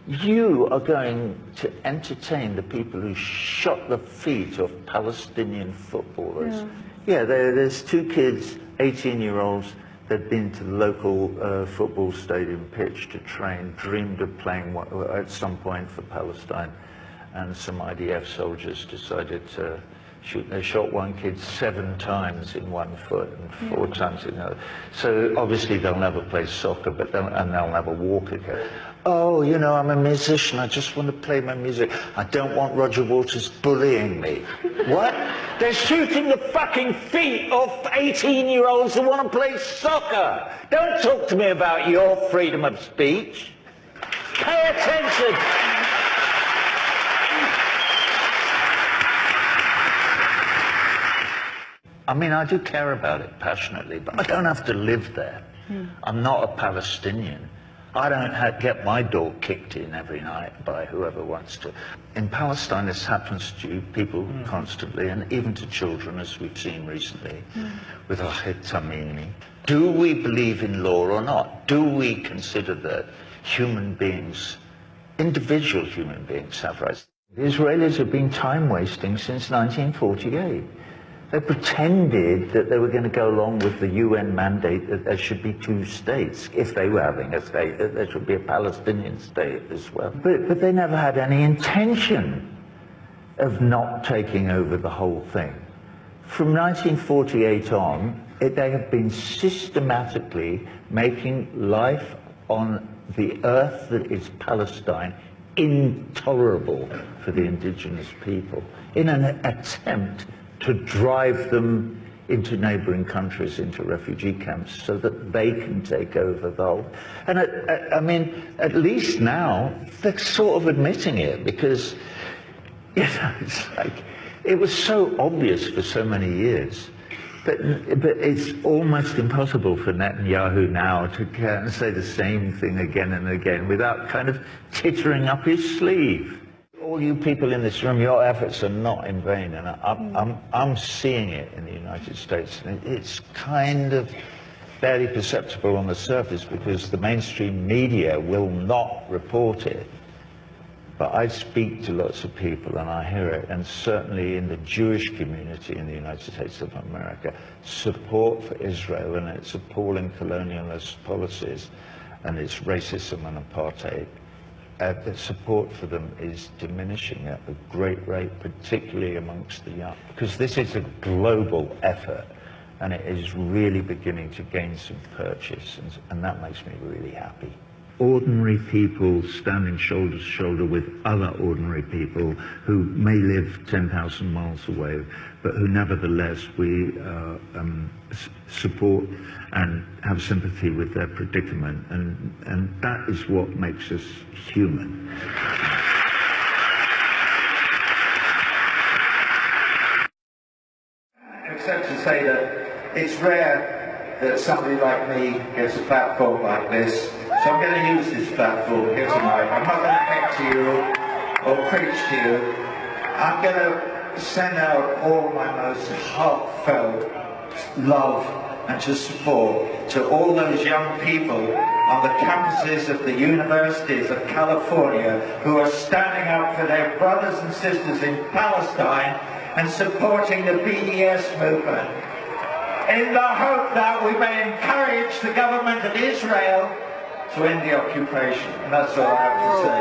You are going to entertain the people who shot the feet of Palestinian footballers. Yeah, there's two kids, 18-year-olds, they'd been to the local football stadium pitch to train, dreamed of playing at some point for Palestine, and some IDF soldiers decided to shoot. They shot one kid 7 times in one foot and 4 times in the other. So obviously they'll never play soccer, but they'll never walk again. Oh, you know, I'm a musician, I just want to play my music. I don't want Roger Waters bullying me. What? They're shooting the fucking feet off 18-year-olds who want to play soccer. Don't talk to me about your freedom of speech. Pay attention. I mean, I do care about it passionately, but I don't have to live there. I'm not a Palestinian. I don't get my door kicked in every night by whoever wants to. In Palestine, this happens to people constantly, and even to children, as we've seen recently, with Ahmed Tamimi. Do we believe in law or not? Do we consider that human beings, individual human beings, have rights? The Israelis have been time-wasting since 1948. They pretended that they were going to go along with the UN mandate that there should be 2 states. If they were having a state, that there should be a Palestinian state as well. But they never had any intention of not taking over the whole thing. From 1948 on, they have been systematically making life on the earth that is Palestine intolerable for the indigenous people in an attempt to drive them into neighboring countries, into refugee camps, so that they can take over the whole. And I mean, at least now, they're sort of admitting it, because, you know, it's like, it was so obvious for so many years. But it's almost impossible for Netanyahu now to say the same thing again and again without kind of tittering up his sleeve. All you people in this room, your efforts are not in vain, and I'm seeing it in the United States. And it's kind of barely perceptible on the surface because the mainstream media will not report it. But I speak to lots of people and I hear it, and certainly in the Jewish community in the United States of America, support for Israel and its appalling colonialist policies and its racism and apartheid. The support for them is diminishing at a great rate, particularly amongst the young, because this is a global effort and it is really beginning to gain some purchase, and that makes me really happy. Ordinary people standing shoulder to shoulder with other ordinary people who may live 10,000 miles away, but who nevertheless we support and have sympathy with their predicament, and that is what makes us human. Except to say that it's rare that somebody like me gets a platform like this. So I'm going to use this platform here tonight. I'm not going to beg to you or preach to you. I'm going to send out all my most heartfelt love and to support to all those young people on the campuses of the universities of California who are standing up for their brothers and sisters in Palestine and supporting the BDS movement, in the hope that we may encourage the government of Israel to end the occupation. And that's all I have to say.